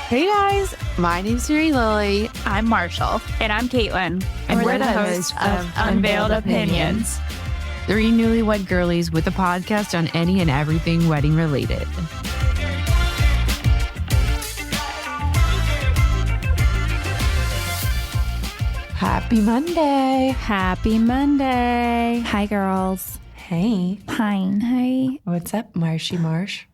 Hey guys, my name's Mary Lily. I'm Marshall. And I'm Caitlin. And we're the hosts of Unveiled Opinions. Three newlywed girlies with a podcast on any and everything wedding related. Happy Monday. Happy Monday. Hi, girls. Hey. Hi. What's up, Marshy Marsh?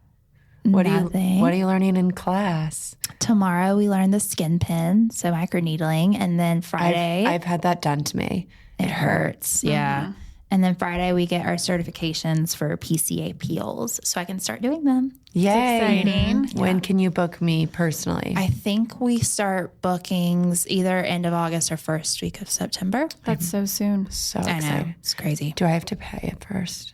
Nothing. What are you learning in class? Tomorrow we learn the skin pin, so microneedling, and then Friday I've had that done to me. it hurts. Yeah. And then Friday we get our certifications for PCA peels, so I can start doing them. Yay. Exciting. When can you book me personally? I think we start bookings either end of August or first week of September. That's so soon. so I know. excited. It's crazy. Do I have to pay it first?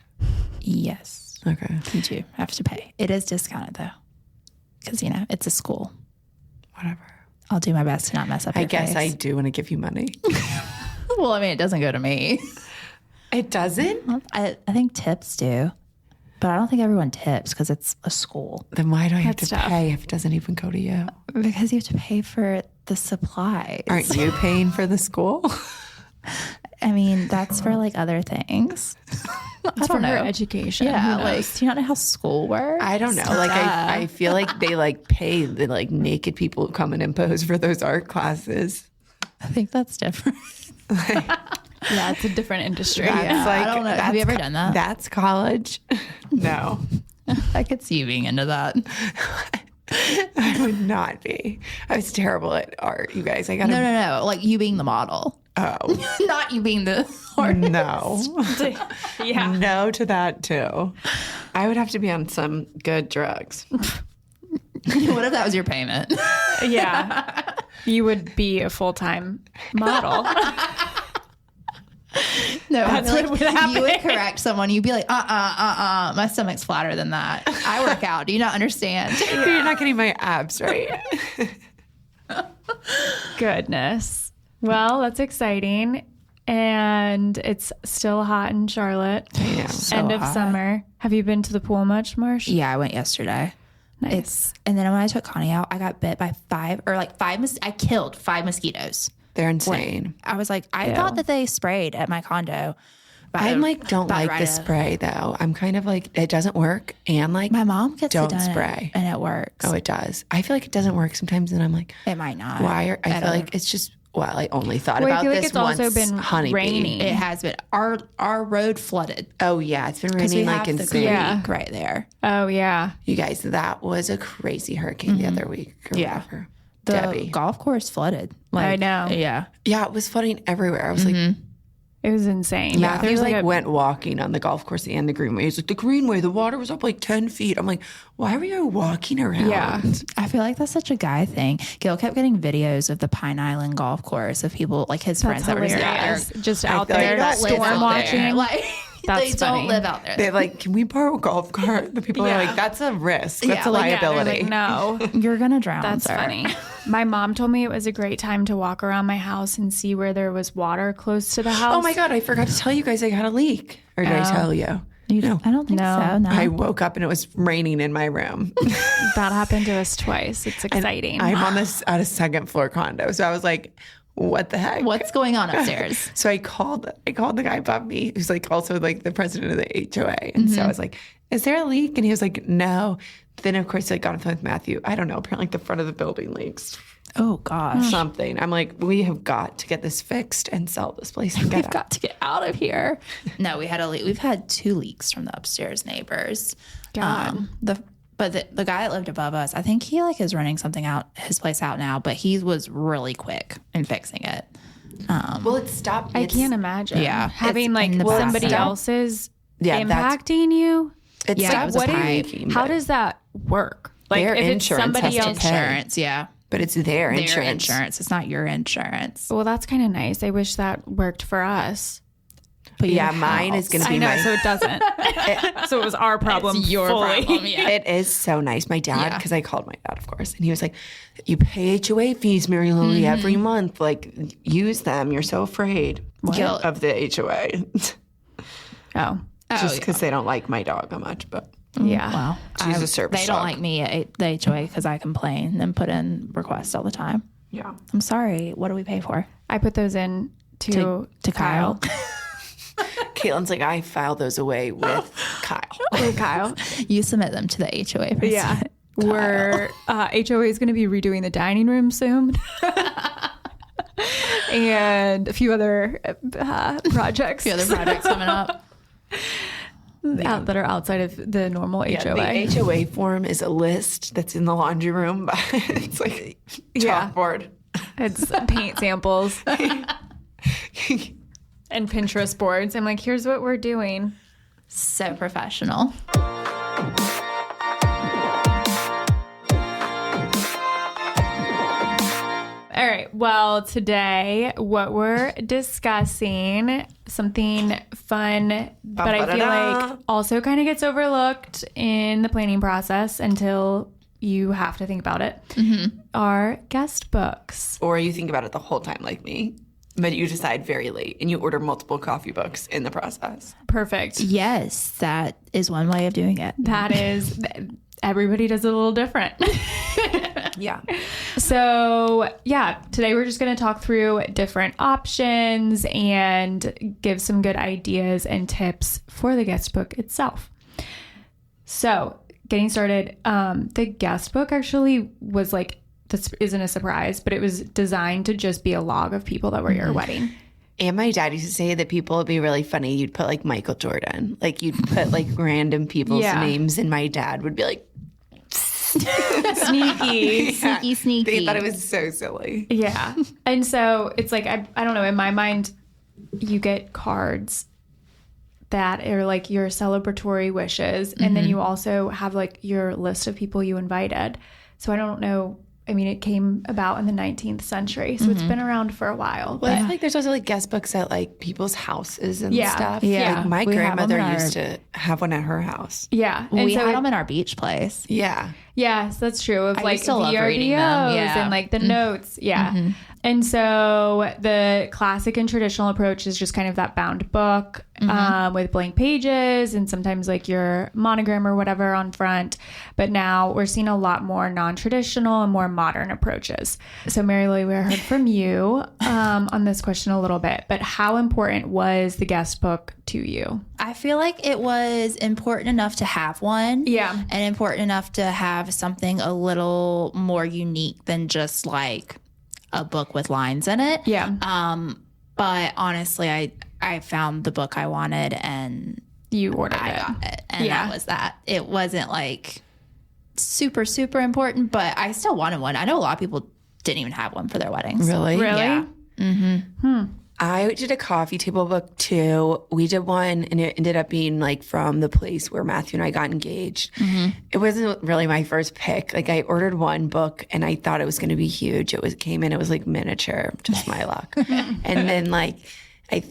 Yes. Okay. You do have to pay. It is discounted though, because it's a school. Whatever. I'll do my best to not mess up. I your guess I face. do want to give you money. Well, I mean, it doesn't go to me. It doesn't? I think tips do, but I don't think everyone tips because it's a school. Then why do I have to That's tough. pay if it doesn't even go to you? Because you have to pay for the supplies. Aren't you paying for the school? I mean, that's for like other things. I For don't her know. education. Yeah, Who like knows? do you not know how school works? I don't know. Like I feel like they pay the naked people who come and impose for those art classes. I think that's different. Yeah, it's a different industry. That's I don't know. Have you ever done that? That's college. No, I could see you being into that. I would not be. I was terrible at art, you guys. I got No. Like you being the model. Oh, Not you being the artist. no. Yeah. No to that too. I would have to be on some good drugs. What if that was your payment? Yeah. You would be a full-time model. No, That's what would happen. You would correct someone. You'd be like, my stomach's flatter than that. I work out. Do you not understand? You're not getting my abs right. Goodness. Well, that's exciting. And it's still hot in Charlotte. Yeah. End of hot. summer. Have you been to the pool much, Marsh? Yeah, I went yesterday. Nice. And then when I took Connie out, I got bit by five. I killed 5 mosquitoes. They're insane. I was like, I thought that they sprayed at my condo. I'm don't like the spray though. I'm kind of like, it doesn't work. And My mom gets don't it done spray. and it works. Oh, it does. I feel like it doesn't work sometimes, and I'm like, It might not. why? I feel like it's just. Well, I only thought Well, I about feel like this it's also once. been Honeybee. raining. It has been. Our road flooded. Oh yeah, it's been Because we raining have like the insane. creek right there. Oh, yeah. You guys, that was a crazy hurricane the other week. Or Yeah. whatever. The Debbie. golf course flooded. I know. Yeah. Yeah, it was flooding everywhere. I was like, It was insane. Matthew There's a- went walking on the golf course and the greenway. He's like, the greenway, the water was up like 10 feet. I'm like, why were you walking around? Yeah. I feel like that's such a guy thing. Gil kept getting videos of the Pine Island golf course of people, like his friends that were hilarious. there. Just I out feel like there that's storm out there. watching. Like, That's they funny. don't live out there. They're like, can we borrow a golf cart? The people are like, that's a risk. That's a like, yeah, liability. Like, no. You're going to drown, That's sir. funny. My mom told me it was a great time to walk around my house and see where there was water close to the house. Oh my God, I forgot to tell you guys I had a leak. Or did I tell you? No. I don't think No. so. No. I woke up and it was raining in my room. That happened to us twice. It's exciting. I'm on this at a second floor condo. So I was like, what the heck? What's going on upstairs? So I called the guy above me, who's like also like the president of the HOA. And so I was like, is there a leak? And he was like, no. Then of course I got on the phone with Matthew. I don't know, apparently like the front of the building leaks. Oh, gosh. Something. I'm like, we have got to get this fixed and sell this place and get We've out. got to get out of here. No, we had a leak. We've had 2 leaks from the upstairs neighbors. God. But the guy that lived above us, I think he is running something out his place out now. But he was really quick in fixing it. Well, it stopped. I can't imagine. Yeah. Having It's like in the somebody bathtub. else's Yeah, that's- impacting you. It's Yeah, it was a What is, pipe. how does that work? Like Their if it's insurance somebody has to else. pay. Insurance, yeah. But it's their Their insurance. insurance. It's not your insurance. Well, that's kind of nice. I wish that worked for us. But Yeah, your mine is going to I be know, my. so it doesn't. So it was our problem. It's your fully. problem. Yeah. It is so nice. My dad, Yeah. because I called my dad, of course, and he was like, you pay HOA fees, Mary Lily, every month. Like, use them. You're so afraid Guilt. of the HOA. Oh, Just because they don't like my dog that much. But Yeah. Well, She's a service they don't dog. like me at the HOA because I complain and put in requests all the time. Yeah. I'm sorry. What do we pay for? I put those in to Kyle. Caitlin's like, I file those away with Kyle. Hey, Kyle. You submit them to the HOA president. Yeah. We're HOA is going to be redoing the dining room soon. And a few other projects. The other projects coming up. That are outside of the normal HOA. The HOA form is a list that's in the laundry room, but it's like Yeah. chalkboard. It's paint samples and Pinterest boards. I'm like, here's what we're doing. So professional. All right. Well, today what we're discussing, something fun, but I feel like also kind of gets overlooked in the planning process until you have to think about it, are guest books. Or you think about it the whole time like me, but you decide very late and you order multiple coffee books in the process. Perfect. Yes, that is one way of doing it. That is, everybody does it a little different. Yeah. So, yeah, today we're just going to talk through different options and give some good ideas and tips for the guest book itself. So, getting started, the guest book actually was like, this isn't a surprise, but it was designed to just be a log of people that were at your wedding. And my dad used to say that people would be really funny. You'd put like Michael Jordan, like you'd put like random people's names, and my dad would be like, Sneaky. Sneaky. They thought it was so silly. Yeah. And so it's like, I don't know, in my mind, you get cards that are like your celebratory wishes. And then you also have like your list of people you invited. So I don't know. I mean, it came about in the 19th century, so it's been around for a while. Well, I But feel like there's also like guest books at like people's houses and Yeah. stuff. Yeah. Like my We have them grandmother in our- used to have one at her house. yeah. And We so had them in our beach place. Yeah. yes, that's true. Of I like used to love reading them, VRBOs yeah. and like the notes. Yeah. And so the classic and traditional approach is just kind of that bound book with blank pages and sometimes like your monogram or whatever on front. But now we're seeing a lot more non-traditional and more modern approaches. So Mary Lou, we heard from you on this question a little bit, but how important was the guest book to you? I feel like it was important enough to have one. Yeah. And important enough to have something a little more unique than just like a book with lines in it. Yeah. But honestly, I found the book I wanted and You ordered I it. got it. And Yeah. that was that. It wasn't like super, super important, but I still wanted one. I know a lot of people didn't even have one for their weddings. Really? Really? Yeah. I did a coffee table book too. We did one and it ended up being like from the place where Matthew and I got engaged. It wasn't really my first pick. Like I ordered one book and I thought it was going to be huge. It came in, it was like miniature, just my luck. And then like I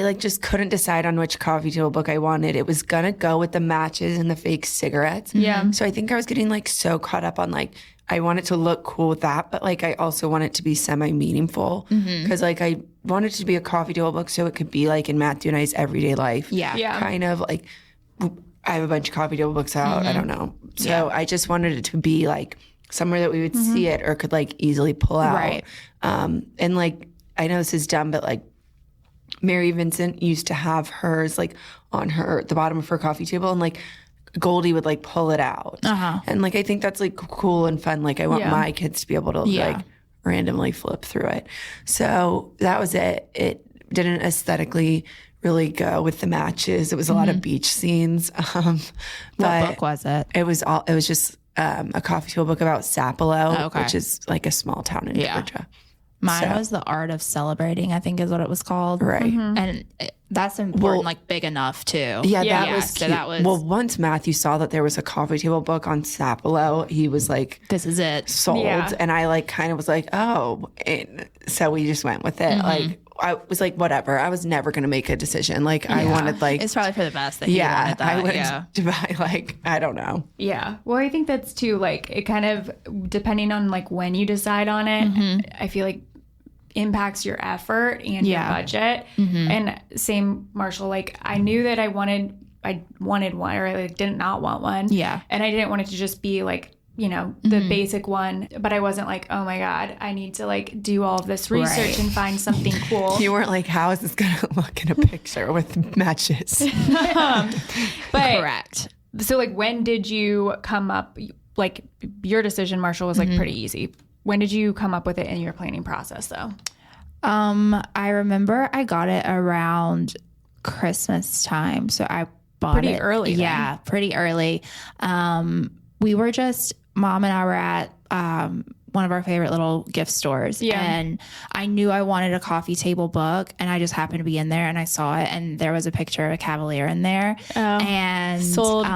like just couldn't decide on which coffee table book I wanted. It was going to go with the matches and the fake cigarettes. Yeah. So I think I was getting like so caught up on like, I want it to look cool with that, but like I also want it to be semi-meaningful because like I wanted it to be a coffee table book so it could be like in Matthew and I's everyday life. Yeah. Yeah. Kind of like I have a bunch of coffee table books out. I don't know. So I just wanted it to be like somewhere that we would see it or could like easily pull out. Right. And like I know this is dumb, but like Mary Vincent used to have hers like on the bottom of her coffee table and like Goldie would like pull it out. And like I think that's like cool and fun. Like I want my kids to be able to like randomly flip through it. So that was it. It didn't aesthetically really go with the matches. It was a lot of beach scenes. What book was it? It was just a coffee table book about Sapelo, Okay. which is like a small town in Georgia. Mine was The Art of Celebrating, I think is what it was called. Right. And that's important, like big enough too. Yeah, Yeah. that was So cute. that was- Well, once Matthew saw that there was a coffee table book on Sapelo, he was like This is it. sold. Yeah. And I like kind of was like, oh. And so we just went with it. Like I was like, whatever. I was never going to make a decision. Like I wanted like, It's probably for the best that he yeah, wanted that. I went Yeah. to buy like, I don't know. Yeah. Well, I think that's too, like, it kind of, depending on like when you decide on it, I feel like impacts your effort and your budget. And same, Marshall, like I knew that I wanted I wanted one or I like, did not want one. Yeah. And I didn't want it to just be like, you know, the basic one, but I wasn't like, oh my God, I need to like do all of this research and find something cool. You weren't like, how is this going to look in a picture with matches? But Correct. so like, when did you come up, like your decision, Marshall, was like pretty easy. When did you come up with it in your planning process though? I remember I got it around Christmas time. So I bought Pretty it early then. Yeah, pretty early. We were just, Mom and I were at one of our favorite little gift stores. Yeah. And I knew I wanted a coffee table book, and I just happened to be in there and I saw it, and there was a picture of a Cavalier in there. And sold.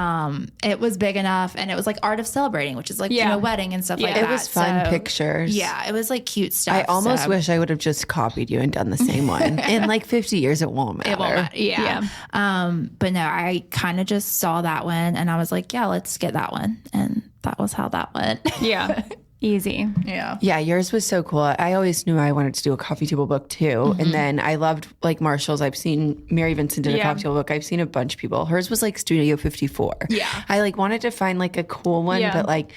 It was big enough, and it was like Art of Celebrating, which is like, you know, wedding and stuff like that. It was fun pictures. Yeah, it was like cute stuff. I almost wish I would have just copied you and done the same one. In like 50 years, it won't matter. It won't matter. Yeah. But no, I kind of just saw that one and I was like, yeah, let's get that one. And that was how that went. Yeah. Easy. Yeah. Yeah, yours was so cool. I always knew I wanted to do a coffee table book too. And then I loved like Marshall's. I've seen Mary Vincent did a coffee table book. I've seen a bunch of people. Hers was like Studio 54. Yeah. I like wanted to find like a cool one, but like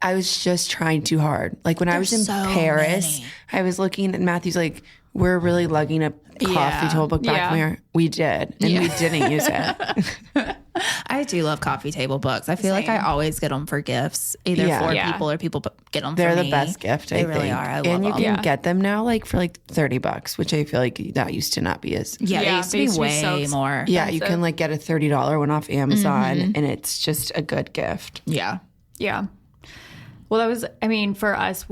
I was just trying too hard. Like when I was in so Paris, many. I was looking and Matthew's like, we're really lugging a coffee table book back from here. We did. And we didn't use it. I do love coffee table books. I feel like I always get them for gifts, either for people or people get them They're for the me. best gift, I They think. really are. I love and you them. can get them now like for like $30, which I feel like that used to not be as... Yeah, they used to be way more. Yeah, you can like get a $30 one off Amazon and it's just a good gift. Yeah. Yeah. Well, that was, I mean, for us,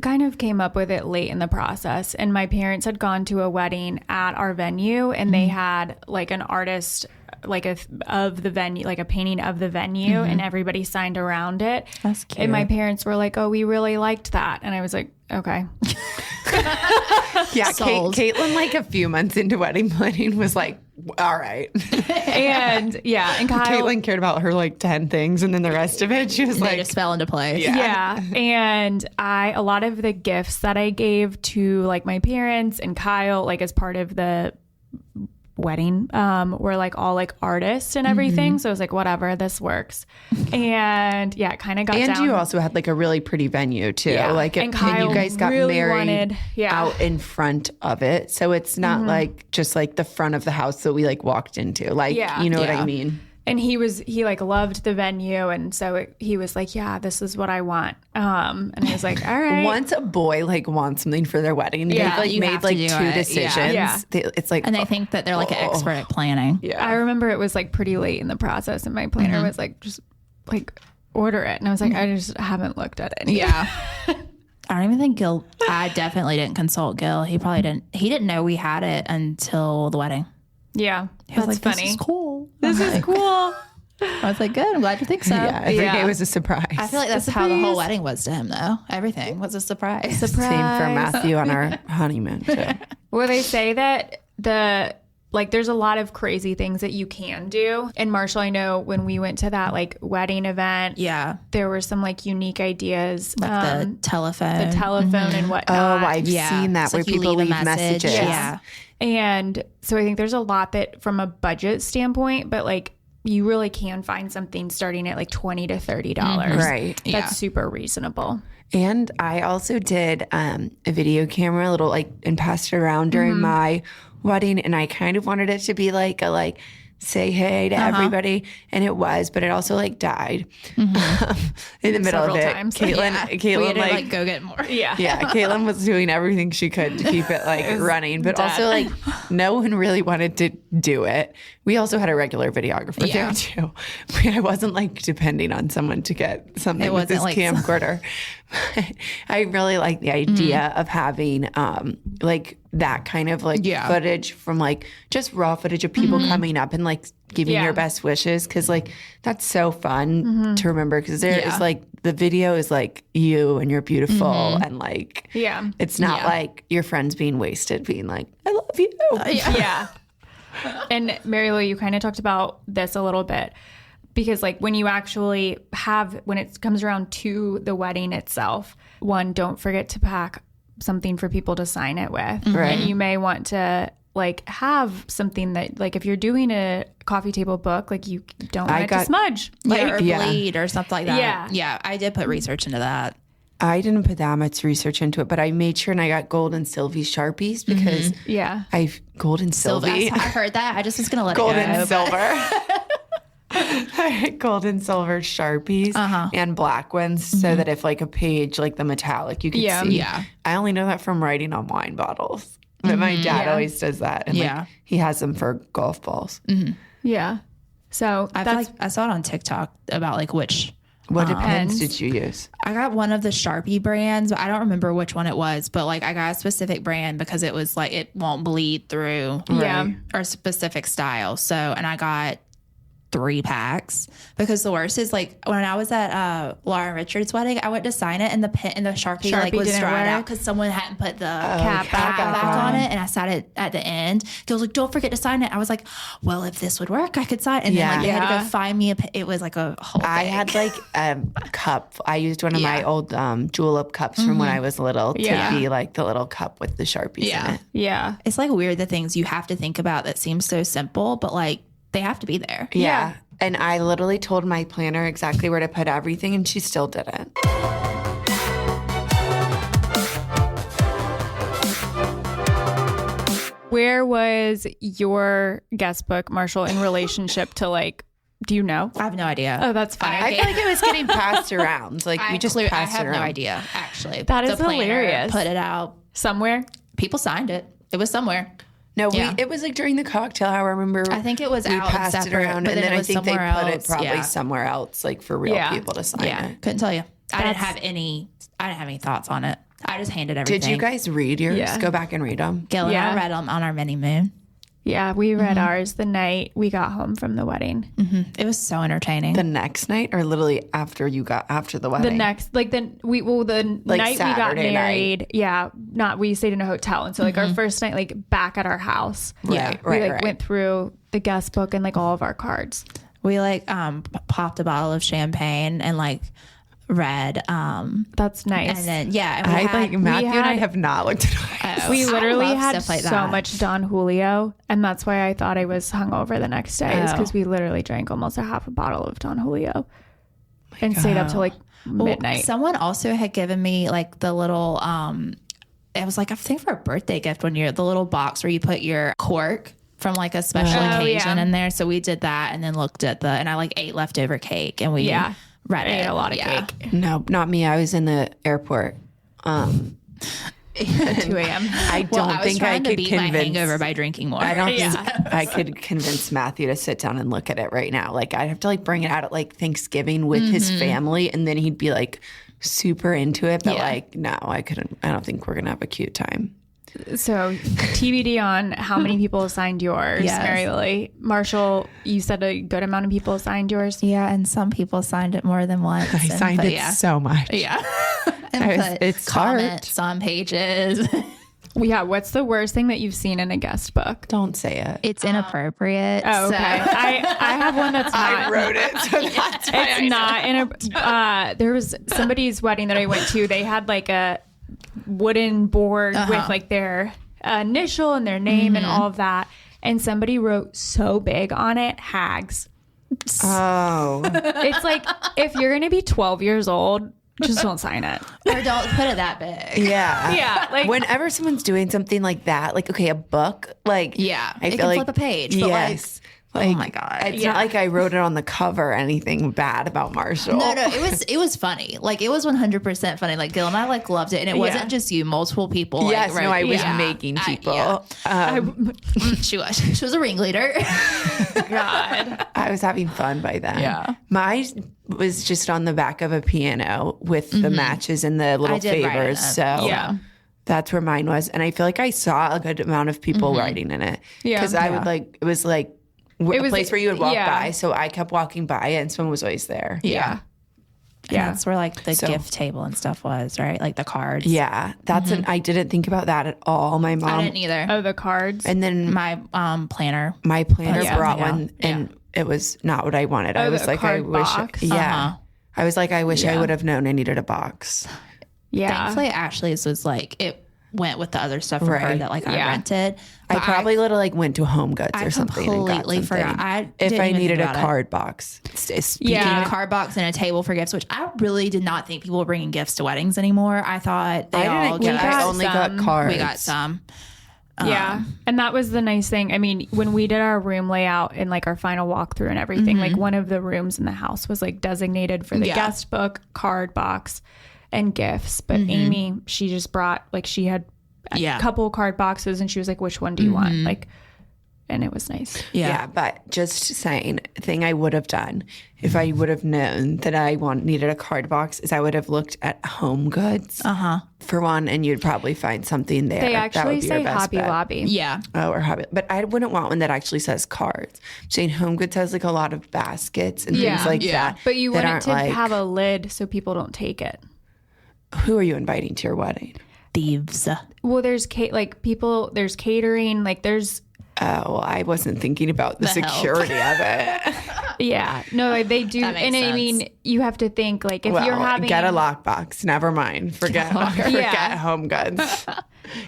kind of came up with it late in the process, and my parents had gone to a wedding at our venue, and they had like an artist like of the venue, like a painting of the venue, and everybody signed around it. That's cute. And my parents were like, "Oh, we really liked that," and I was like, "Okay." Yeah, Sold. Caitlin, like a few months into wedding planning, was like, all right. And yeah, and Kyle, Caitlin cared about her like 10 things, and then the rest of it, she was They like, just fell into place. yeah. And a lot of the gifts that I gave to like my parents and Kyle, like as part of the wedding, were like all like artists and everything. So I was like, whatever, this works. And yeah, it kind of got and down. you also had like a really pretty venue too. Yeah. Like, And Kyle you guys got really married wanted- out in front of it. So it's not like just like the front of the house that we like walked into. Like, you know what I mean? And he like loved the venue. And so he was like, yeah, this is what I want. And I was like, all right. Once a boy like wants something for their wedding, they've like you made have to like do 2 it. decisions. Yeah. It's like, And they think that they're like an expert at planning. yeah. I remember it was like pretty late in the process, and my planner was like, just like order it. And I was like, I just haven't looked at it. Yeah. I don't even think Gil, I definitely didn't consult Gil. He didn't know we had it until the wedding. Yeah. He was That's like, funny. This is cool. This is cool. I was like, good. I'm glad you think so. yeah, every day was a surprise. I feel like that's how the whole wedding was to him, though. Everything was a surprise. Same for Matthew on our honeymoon too. Well, they say that there's a lot of crazy things that you can do. And Marshall, I know when we went to that like wedding event, Yeah. there were some like unique ideas. Like the telephone. The telephone and whatnot. Oh, I've seen that It's where like you people leave a leave message. messages. Yeah. And so I think there's a lot that from a budget standpoint, but like you really can find something starting at like $20 to $30. Right. That's super reasonable. And I also did a video camera, a little like, and passed it around during my wedding. And I kind of wanted it to be like a say hey to everybody, and it was, but it also like died in the middle Several of it. times. Caitlin We had to like like go get more. Yeah. yeah, Caitlin was doing everything she could to keep it like running, but also like no one really wanted to do it. We also had a regular videographer there too. I wasn't like depending on someone to get something with this like camcorder. I really like the idea of having like that kind of like footage from like just raw footage of people coming up and like giving your best wishes, because like that's so fun to remember, because there is like the video is like you and you're beautiful and like it's not like your friends being wasted being like I love you. Yeah. And Mary Lou, you kind of talked about this a little bit, because like when you actually when it comes around to the wedding itself, one, don't forget to pack something for people to sign it with. Right. And you may want to like have something that like if you're doing a coffee table book, like you don't want it to smudge. Like, or bleed or something like that. Yeah. Yeah. I did put research into that. I didn't put that much research into it, but I made sure and I got gold and Sylvie Sharpies because I've gold and Sylvie. I heard that. I just was going to let gold it go. and silver. Gold and silver Sharpies and black ones so that if like a page, like the metallic, you could see. Yeah. I only know that from writing on wine bottles. But my dad always does that. And like, he has them for golf balls. Yeah. So I feel like I saw it on TikTok about like which. What pens did you use? I got one of the Sharpie brands, but I don't remember which one it was. But like I got a specific brand because it was like it won't bleed through. Yeah. Or a specific style. So, and I got 3 packs because the worst is like when I was at Laura Richard's wedding, I went to sign it and the pen and the Sharpie like was didn't dried work. out because someone hadn't put the cap back on it, and I sat it at the end. He was like, "Don't forget to sign it." I was like, "Well, if this would work, I could sign." And then like you had to go find me it was like a whole. I had like a cup. I used one of my old julep cups from when I was little to be like the little cup with the Sharpies in it. Yeah. It's like weird the things you have to think about that seem so simple, but like they have to be there. Yeah. And I literally told my planner exactly where to put everything, and she still didn't. Where was your guest book, Marshall, in relationship to like, do you know? I have no idea. Oh, that's funny. I feel like it was getting passed around. Like we just passed I it have around. no idea, actually. That is The planner hilarious. Put it out. Somewhere? People signed it. It was somewhere. No, it was like during the cocktail hour. I remember. I think it was we out passed separate, it around, but and then it I was think they somewhere put it else. probably somewhere else, like for real people to sign it. Couldn't tell you. I didn't have any thoughts on it. I just handed everything. Did you guys read yours? Yeah. Go back and read them. Gil and I read them on our mini moon. Yeah, we read ours the night we got home from the wedding. It was so entertaining. The next night, or literally after the wedding? The next, like the night we got Saturday married. Yeah, we stayed in a hotel, and so like our first night, like back at our house. Right, we went through the guest book and like all of our cards. We like popped a bottle of champagne and like read. That's nice. And then Matthew and I have not looked at ours. We literally love had stuff like so that. much Don Julio, and that's why I thought I was hungover the next day. Is because we literally drank almost a half a bottle of Don Julio and stayed up till like midnight. Someone also had given me like the little it was like I think for a birthday gift one year, the little box where you put your cork from like a special occasion in there. So we did that and then looked at and I like ate leftover cake and we read it. Ate a lot of cake. No, not me. I was in the airport. At 2 a.m. I don't think I could beat my convince. hangover by drinking more. I don't think I could convince Matthew to sit down and look at it right now. Like I'd have to like bring it out at like Thanksgiving with his family, and then he'd be like super into it. But like, no, I couldn't. I don't think we're gonna have a cute time. So TBD on how many people signed yours, Mary Lily. Marshall, you said a good amount of people signed yours. Yeah, and some people signed it more than once. I signed it so much. Yeah. And put it's comments on pages. Yeah, what's the worst thing that you've seen in a guest book? Don't say it. It's inappropriate. Oh, okay. I have one that's not. I wrote it, so that's why It's not in a. There was somebody's wedding that I went to. They had like a wooden board with like their initial and their name and all of that, and somebody wrote so big on it, hags. Oh. It's like if you're gonna be 12 years old, just don't sign it. Or don't put it that big. Yeah. Yeah, like whenever someone's doing something like that, like, okay, a book, like, Yeah. I It feel can like, flip a page, but yes. oh my God. It's not like I wrote it on the cover or anything bad about Marshall. No, it was funny. Like it was 100% funny. Like Gil and I like loved it, and it wasn't just you. Multiple people. Yes, like, no, I was yeah. making people. She was a ringleader. God. I was having fun by then. Yeah. Mine was just on the back of a piano with the matches and the little I did write favors. it. So that's where mine was. And I feel like I saw a good amount of people writing in it. Yeah. Because I would like, it was like a was- place where you would walk yeah. by. So I kept walking by and someone was always there. Yeah. Yeah, that's where like the gift table and stuff was, right? Like the cards. Yeah. That's I didn't think about that at all. My mom. I didn't either. Oh, the cards. And then My planner. my planner Yeah. brought Yeah. one and it was not what I wanted. I Oh, was the like, I card wish. box? Yeah. I was like, I wish I would have known I needed a box. Yeah. Thankfully, Ashley's was like it went with the other stuff for her that like I rented. I probably went to Home Goods or something. I completely forgot. If I needed a card box. Speaking of a card box and a table for gifts, which I really did not think people were bringing gifts to weddings anymore. I thought I only got cards. We got some. Yeah. And that was the nice thing. I mean, when we did our room layout and like our final walkthrough and everything, like one of the rooms in the house was like designated for the guest book, card box, and gifts. But Amy, she just brought, like, she had a couple card boxes and she was like, which one do you want? Like, and it was nice. Yeah, but just saying, the thing I would have done if I would have known that I needed a card box is I would have looked at Home Goods for one, and you'd probably find something there. They actually say Hobby Lobby. Yeah. Oh, or Hobby. But I wouldn't want one that actually says cards. I'm saying Home Goods has like a lot of baskets and things like that. But you want it to have a lid so people don't take it. Who are you inviting to your wedding? Thieves. Well, there's there's catering, like there's... Oh, well, I wasn't thinking about the security of it. Yeah. No, they do. And sense. I mean, you have to think, like, if you're having... Get a lockbox. Never mind. Forget Home Goods.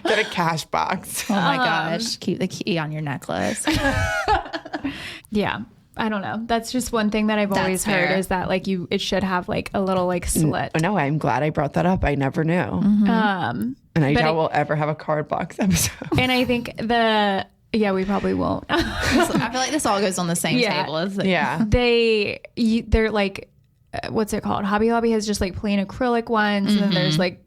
Get a cash box. Oh, my gosh. Keep the key on your necklace. Yeah. I don't know. That's just one thing that I've always heard is that, like, it should have, like, a little, like, slit. No, I'm glad I brought that up. I never knew. And I doubt we'll ever have a card box episode. And I think yeah, we probably won't. I feel like this all goes on the same table. They're like, what's it called? Hobby Lobby has just like plain acrylic ones, and then there's like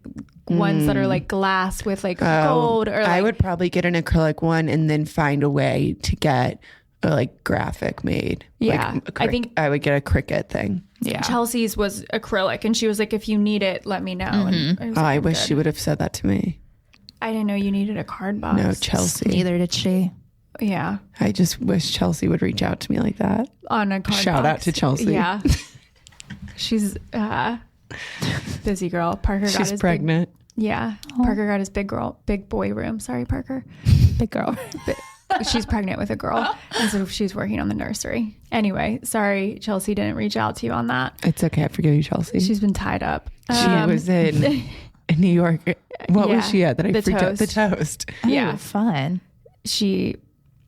ones that are like glass with like gold. Or like, I would probably get an acrylic one and then find a way to get a like graphic made. Yeah, I think I would get a Cricut thing. Yeah, Chelsea's was acrylic, and she was like, "If you need it, let me know." And I wish she would have said that to me. I didn't know you needed a card box. No, Chelsea. Neither did she. Yeah. I just wish Chelsea would reach out to me like that. On a card Shout box. out to Chelsea. Yeah. She's busy girl. She's pregnant. Parker got his big boy room. Sorry, Parker. Big girl. She's pregnant with a girl. And so she's working on the nursery. Anyway, sorry, Chelsea didn't reach out to you on that. It's okay. I forgive you, Chelsea. She's been tied up. She was in New York. What was she at that I freaked out? The toast. Yeah. Fun. She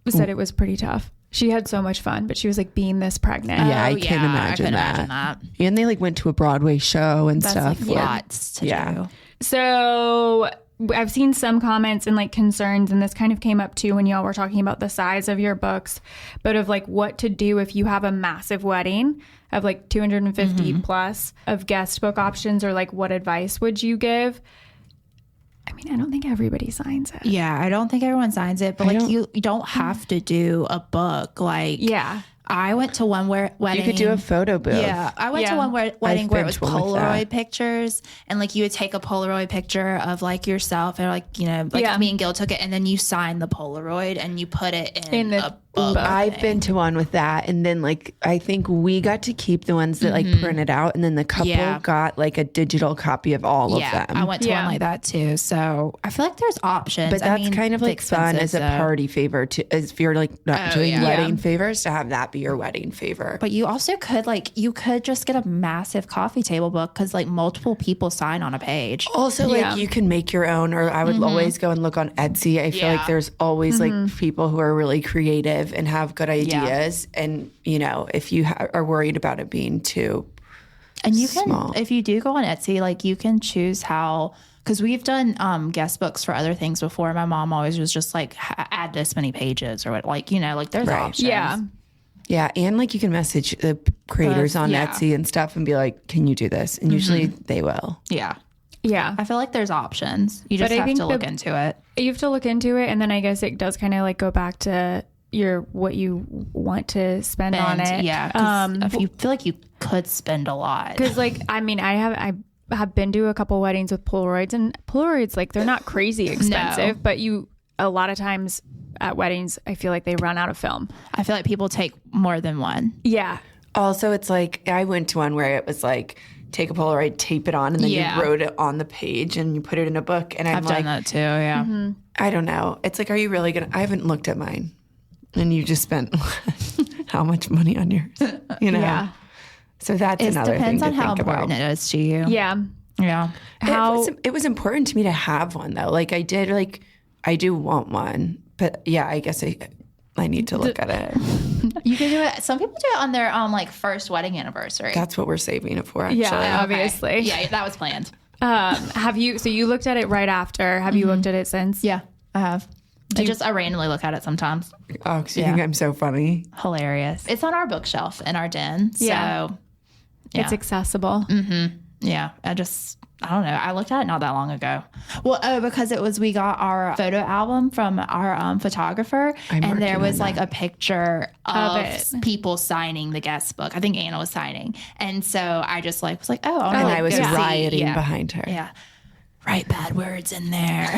said it was pretty tough. She had so much fun, but she was like being this pregnant. Yeah, I can imagine that. And they like went to a Broadway show and stuff. Like lots to do. So I've seen some comments and like concerns, and this kind of came up too when y'all were talking about the size of your books, but of like what to do if you have a massive wedding of like 250 plus of guest book options, or like what advice would you give? I mean, I don't think everybody signs it. Yeah, I don't think everyone signs it, but like you don't have to do a book. Like, I went to one wedding. You could do a photo booth. Yeah, I went to one wedding where it was Polaroid pictures, and like you would take a Polaroid picture of like yourself, or like, you know, like me and Gil took it, and then you sign the Polaroid and you put it in a book. I've been to one with that, and then like I think we got to keep the ones that like printed out, and then the couple got like a digital copy of all of them. I went to one like that too, so I feel like there's options. But that's kind of like fun as a party favor to, as if you're like not doing wedding favors, to have that be your wedding favor. But you also could you could just get a massive coffee table book, because like multiple people sign on a page. Also, like you can make your own, or I would always go and look on Etsy. I feel like there's always like people who are really creative and have good ideas, and you know, if you are worried about it being too small. If you do go on Etsy, like you can choose how, because we've done guest books for other things before. My mom always was just like, add this many pages, or what, like, you know, like there's options. Yeah, and like you can message the creators on Etsy and stuff and be like, can you do this? And usually they will. Yeah, I feel like there's options. You just have to look into it. You have to look into it, and then I guess it does kind of like go back to what you want to spend on it. Yeah, if you feel like you could spend a lot, because like, I mean, I have been to a couple weddings with Polaroids, and Polaroids, like, they're not crazy expensive, but a lot of times at weddings, I feel like they run out of film. I feel like people take more than one. Yeah. Also, it's like, I went to one where it was like, take a Polaroid, tape it on, and then you wrote it on the page and you put it in a book. And I've done that too. Yeah. I don't know. It's like, are you really I haven't looked at mine. And you just spent how much money on yours, you know? Yeah. So that's another thing to think about. It depends on how important it is to you. Yeah. Yeah. It was important to me to have one though. Like I do want one, but yeah, I guess I need to look at it. You can do it. Some people do it on their like first wedding anniversary. That's what we're saving it for, actually. Yeah, obviously. Yeah, that was planned. So you looked at it right after. Have you looked at it since? Yeah, I have. I randomly look at it sometimes. Oh, because you think I'm so funny. Hilarious. It's on our bookshelf in our den. So yeah. It's accessible. Mm-hmm. Yeah. I don't know. I looked at it not that long ago. Well, because we got our photo album from our photographer, and there was like a picture of people signing the guest book. I think Anna was signing. And so I just was like, oh, I was rioting behind her. Yeah. Write bad words in there.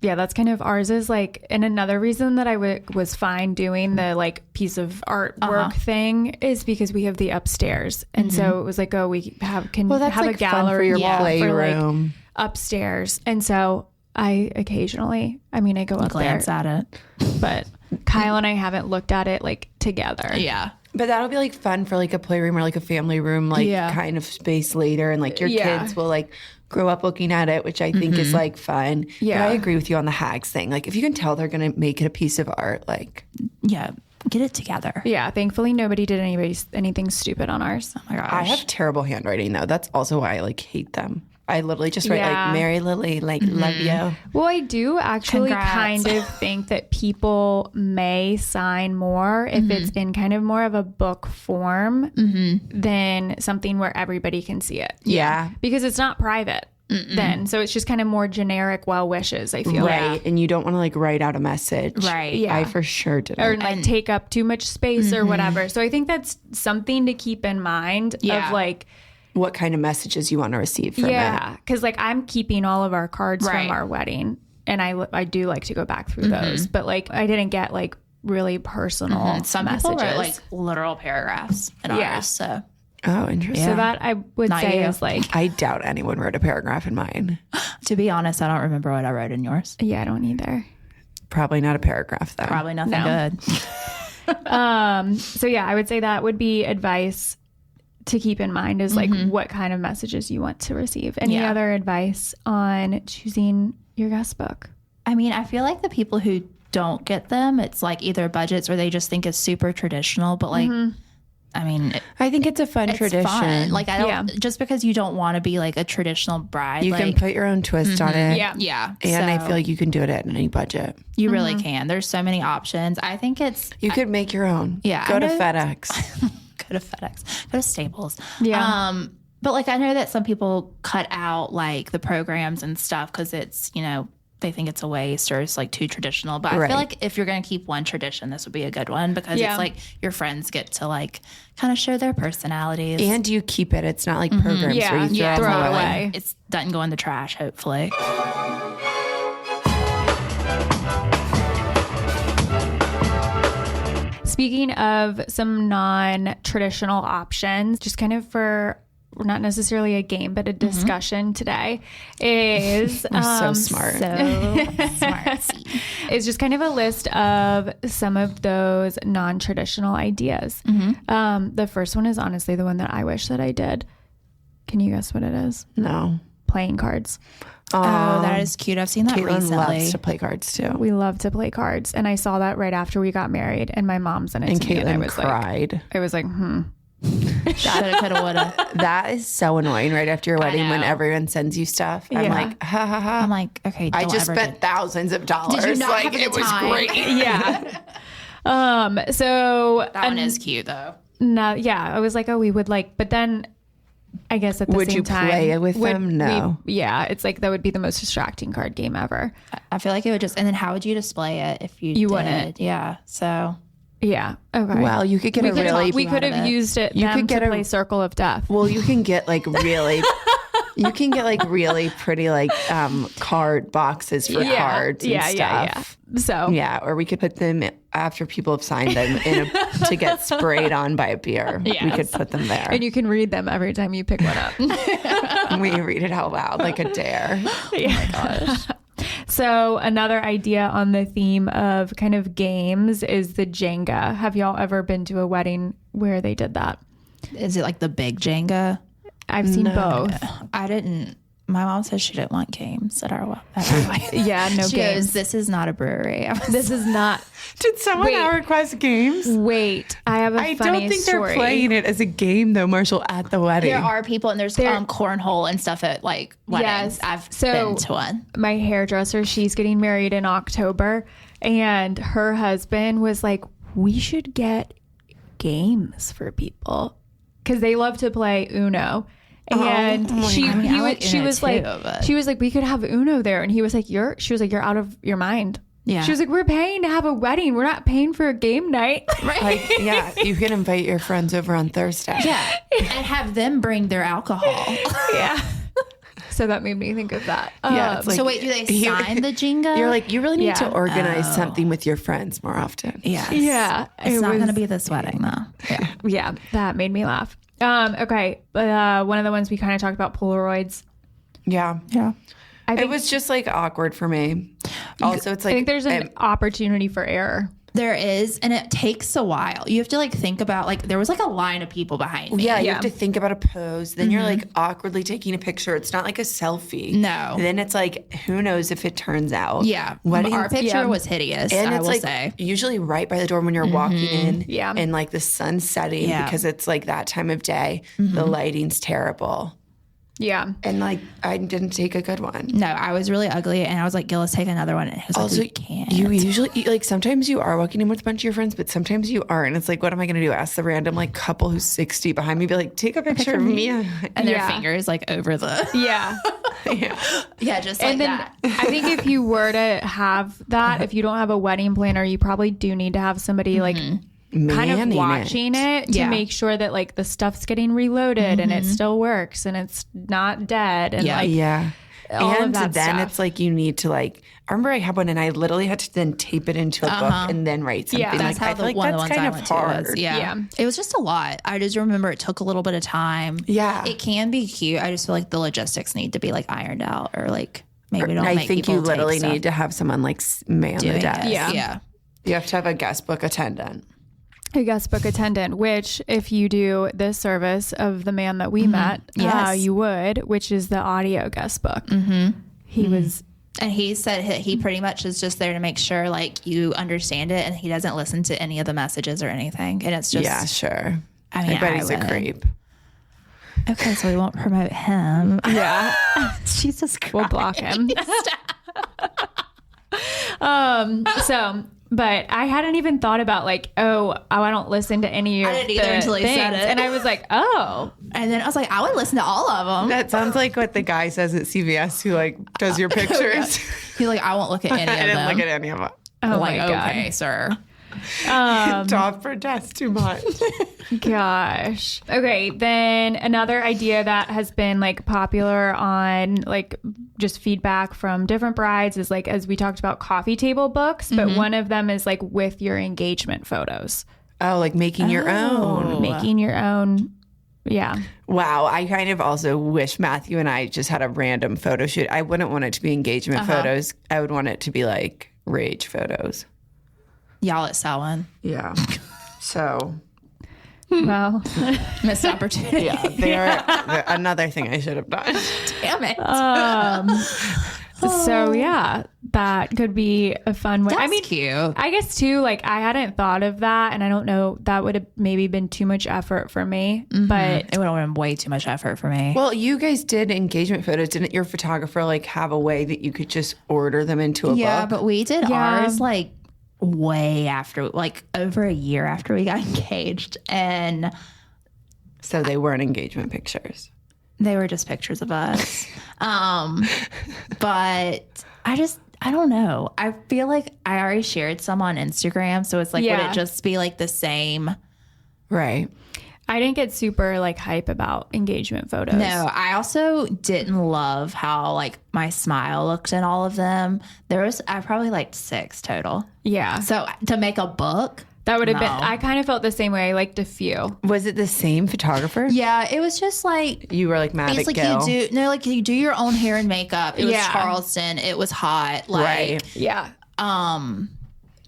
Yeah, that's kind of ours is like, and another reason that I was fine doing the like piece of artwork thing is because we have the upstairs. And so it was like, oh, we have a gallery for your playroom upstairs. And so I occasionally, I go up glance there, at it, but Kyle and I haven't looked at it like together. Yeah. But that'll be like fun for like a playroom or like a family room, like kind of space later. And like your kids will like grow up looking at it, which I think is like fun. Yeah. But I agree with you on the hags thing. Like if you can tell they're going to make it a piece of art, like. Yeah. Get it together. Yeah. Thankfully, nobody did anything stupid on ours. Oh my gosh. I have terrible handwriting though. That's also why I like hate them. I literally just write like Mary Lily, like love you. Well, I do actually kind of think that people may sign more if it's in kind of more of a book form than something where everybody can see it. Yeah. Because it's not private then. So it's just kind of more generic well wishes, I feel. Right. And you don't want to like write out a message. Right. Yeah. I for sure didn't. Or like take up too much space or whatever. So I think that's something to keep in mind of like, what kind of messages you want to receive from it. Yeah, because like I'm keeping all of our cards from our wedding, and I do like to go back through those, but like I didn't get like really personal Some messages. people wrote like literal paragraphs in ours, so. Oh, interesting. So that I would say is like... I doubt anyone wrote a paragraph in mine. To be honest, I don't remember what I wrote in yours. Yeah, I don't either. Probably not a paragraph though. Probably nothing good. So yeah, I would say that would be advice to keep in mind is like what kind of messages you want to receive. Any other advice on choosing your guest book? I feel like the people who don't get them, it's like either budgets or they just think it's super traditional, but like, I think it's a fun tradition. Fun. Like I don't, just because you don't want to be like a traditional bride, you can put your own twist on it. Yeah. And I feel like you can do it at any budget. You really can. There's so many options. I think you could make your own. Yeah. Go to FedEx. Go to FedEx, go to Staples. Yeah. But like, I know that some people cut out like the programs and stuff because it's, they think it's a waste or it's like too traditional. But I feel like if you're going to keep one tradition, this would be a good one because it's like your friends get to like kind of show their personalities. And you keep it. It's not like programs where you throw it away. It doesn't go in the trash, hopefully. Speaking of some non-traditional options, just kind of for not necessarily a game, but a discussion today is so smart. It's just kind of a list of some of those non-traditional ideas. The first one is honestly the one that I wish that I did. Can you guess what it is? No. Playing cards. Oh, that is cute. I've seen that Caitlin recently. loves to play cards too. We love to play cards. And I saw that right after we got married and my mom sent it and to me. Caitlin And I was cried. I was like, Shoulda, coulda, woulda. That is so annoying right after your wedding when everyone sends you stuff. I'm like, ha ha ha. I'm like, okay, I just spent thousands of dollars. Did you not like have a it good was time? great. Yeah. So that one is cute though. No, yeah. I was like, oh, we would like, but then I guess at the would same you time, play with them? No. It's like that would be the most distracting card game ever. I feel like it would just, and then how would you display it if you did? Wouldn't. Yeah. So. Yeah. Okay. Well, you could get we could have used it. You could play Circle of Death. Well, you can get like really. You can get like really pretty like card boxes for cards and stuff. So or we could put them after people have signed them to get sprayed on by a beer. Yes. We could put them there, and you can read them every time you pick one up. And we read it out loud like a dare. Oh my gosh. So another idea on the theme of kind of games is the Jenga. Have y'all ever been to a wedding where they did that? Is it like the big Jenga? I've seen both. I didn't. My mom said she didn't want games at our Yeah, no she games. goes, this is not a brewery. This is not. Did someone Wait. now request games? Wait, I have a I funny don't think story. they're playing it as a game though, Marshall, at the wedding. There are people, and there's cornhole and stuff at like weddings. Yes. I've So- been to one. My hairdresser, she's getting married in October, and her husband was like, we should get games for people because they love to play Uno. And she was like, we could have Uno there. And he was like, she was like, you're out of your mind. Yeah. She was like, we're paying to have a wedding. We're not paying for a game night. Right. Like, yeah, you can invite your friends over on Thursday. Yeah. And have them bring their alcohol. Yeah. So that made me think of that. Yeah, it's like, so wait, do they sign the Jenga? You're like, you really need to Yeah. organize something with your friends more often. yes. Yeah. It's not going to be this wedding though. Yeah. Yeah, that made me laugh. Okay. One of the ones we kind of talked about, Polaroids. Yeah. Yeah. I think, It was just like awkward for me. Also, it's like, I think there's an opportunity for error. There is, and it takes a while. You have to like think about like there was like a line of people behind me. yeah, you Yeah. have to think about a pose. Then you're like awkwardly taking a picture. It's not like a selfie. No. And then it's like, who knows if it turns out. Yeah. Weddings- Our picture Yeah. was hideous, And I it's will like say. usually right by the door when you're walking in. Yeah. And like the sun's setting Yeah. because it's like that time of day. The lighting's terrible. Yeah. And like I didn't take a good one. No, I was really ugly, and I was like, Gillis, take another one. And he was Also, like, we can't. you usually like sometimes you are walking in with a bunch of your friends, but sometimes you aren't. It's like, what am I going to do? Ask the random like couple who's 60 behind me, be like, take a picture of me. and their Yeah. fingers like over the. Yeah. Yeah, just like And then that. I think if you were to have that, if you don't have a wedding planner, you probably do need to have somebody like kind of Manning watching it to Yeah. make sure that like the stuff's getting reloaded and it still works and it's not dead and Yeah. like Yeah. all of And that then stuff. it's like you need to like. I remember I had one and I literally had to then tape it into a book and then write something. Yeah. That's like, how I feel like one of the that's ones kind I of went hard. to was. Yeah. Yeah. It was just a lot. I just remember it took a little bit of time. Yeah. It can be cute. I just feel like the logistics need to be like ironed out or like maybe don't I make think people you tape literally stuff need to have someone like man the doing desk. it. Yeah. Yeah. You have to have a guest book attendant. a guest book attendant, which if you do the service of the man that we met, Yes. you would, which is the audio guest book. He was And he said he pretty much is just there to make sure like you understand it, and he doesn't listen to any of the messages or anything. And it's just Yeah, sure. I mean, I bet I he's a would. creep. Okay, so we won't promote him. yeah. Jesus Christ. We'll block him. But I hadn't even thought about like, I don't listen to any of I didn't either the until he things. said it. And I was like, oh, And then I was like, I would listen to all of them. That sounds like what the guy says at CVS who like does your pictures. He's like, I won't look at any I of didn't them. look at any of them. oh like, my God. okay, sir. Top for test too much. Gosh. Okay. Then another idea that has been like popular on like just feedback from different brides is like, as we talked about, coffee table books, but one of them is like with your engagement photos, Oh, like making your own. making your own. Yeah. Wow. I kind of also wish Matthew and I just had a random photo shoot. I wouldn't want it to be engagement photos. I would want it to be like rage photos. Y'all at Selwyn. Yeah. So, Well, Missed opportunity. yeah, they're another thing I should have done. Damn it. so yeah, that could be a fun way. That's I mean, cute. I guess too, like I hadn't thought of that, and I don't know, that would have maybe been too much effort for me, but It would have been way too much effort for me. Well, you guys did engagement photos. Didn't your photographer like have a way that you could just order them into a yeah, book? but we did Yeah. ours like way after, like over a year after we got engaged. And So they weren't engagement pictures. they were just pictures of us. But I don't know. I feel like I already shared some on Instagram. So it's like, would Yeah. it just be like the same? Right. I didn't get super like hype about engagement photos. No, I also didn't love how like my smile looked in all of them. I probably liked 6 total. Yeah. So to make a book, That would have been, No. I kind of felt the same way. I liked a few. Was it the same photographer? yeah, it was just like You were like mad it's at like Gil. you do your own hair and makeup. It was Yeah. Charleston. It was hot. Like Right. Yeah.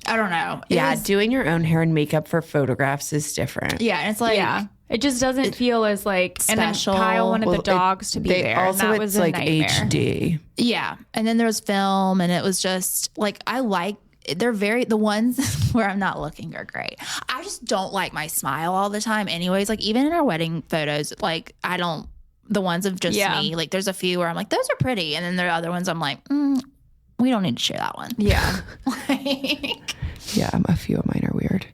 I don't know. Doing your own hair and makeup for photographs is different. Yeah, and it's like it just doesn't feel as like special. And then Kyle wanted the dogs to be there. Also, and that it's was a like nightmare. HD. Yeah, and then there was film, and it was just like the ones where I'm not looking are great. I just don't like my smile all the time. Anyways, like even in our wedding photos, like the ones of just me. Like there's a few where I'm like, those are pretty, and then there are other ones I'm like, we don't need to share that one. Yeah. Yeah, a few of mine are weird.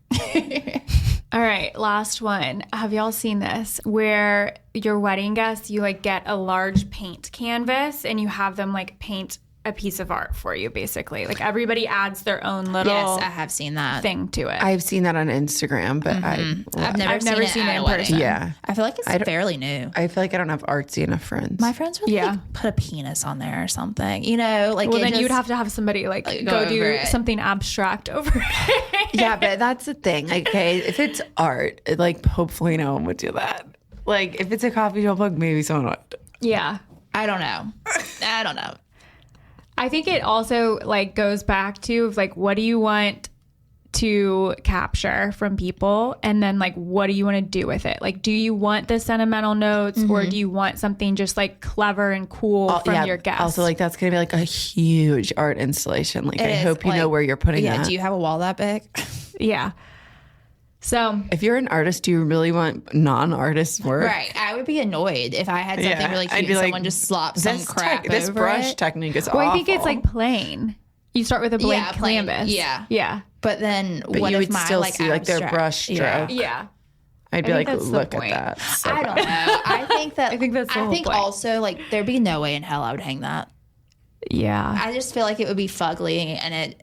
All right, last one. Have y'all seen this? Where your wedding guests, you like get a large paint canvas and you have them like paint a piece of art for you, basically. Like everybody adds their own little Yes, I have seen that thing to it. I've seen that on Instagram, but I've never seen it in person. Yeah. I feel like it's fairly new. I feel like I don't have artsy enough friends. My friends would like put a penis on there or something, you know, like well, then you'd have to have somebody like go do something abstract over it. Yeah, but that's the thing. Like, okay, if it's art, like hopefully no one would do that. Like if it's a coffee shop book, maybe someone would. Yeah. I don't know. I think it also like goes back to like, what do you want to capture from people? And then like, what do you want to do with it? Like, do you want the sentimental notes or do you want something just like clever and cool from your guests? Also, like that's going to be like a huge art installation. Like I hope you know where you're putting that. Do you have a wall that big? Yeah. So if you're an artist, do you really want non-artist work? Right. I would be annoyed if I had something really cute and someone just slopped some crap this over brush it. technique is awful. I think it's like plain. You start with a blank canvas. Yeah. Yeah. But then but what you if would my still like see like their brush stroke. Yeah. I'd be like, that's the look at point. that. So I don't know. I think that's the whole point. also like there'd be no way in hell I would hang that. Yeah. I just feel like it would be fugly and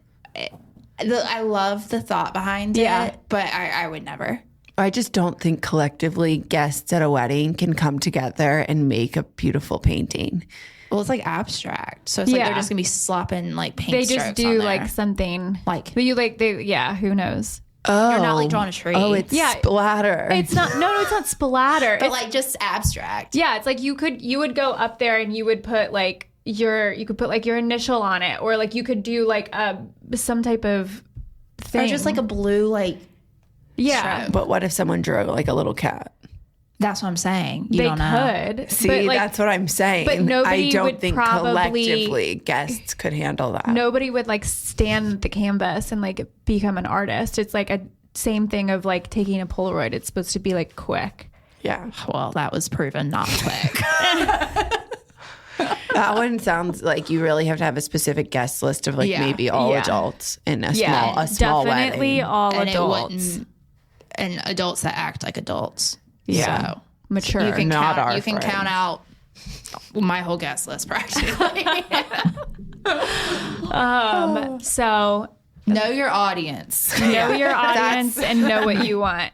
I love the thought behind it, but I would never. I just don't think collectively guests at a wedding can come together and make a beautiful painting. Well, it's like abstract, so it's like they're just gonna be slopping like paint. They strokes just do on there. like something like but you like they who knows? Oh, you're not like drawing a tree. Oh, it's splatter. It's not. No, it's not splatter. but it's like just abstract. Yeah, it's like you would go up there and you would put like your initial on it, or like you could do like some type of thing, or just like a blue like. Yeah, stroke. But what if someone drew like a little cat? That's what I'm saying. They could. See, but, like, that's what I'm saying. But nobody I don't would think probably, collectively guests could handle that. Nobody would like stand at the canvas and like become an artist. It's like a same thing of like taking a Polaroid. It's supposed to be like quick. Yeah. Well, that was proven not quick. That one sounds like you really have to have a specific guest list of like maybe all adults in a small definitely wedding. all and adults. And adults that act like adults. Yeah. So mature. You can count out my whole guest list practically. So know your audience. know your audience and know what you want.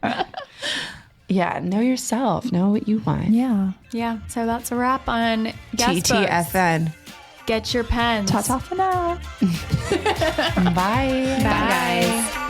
Yeah, know yourself. Know what you want. Yeah. Yeah. So that's a wrap on guest books. TTFN. Get your pens. Ta-ta for now. Bye. Bye.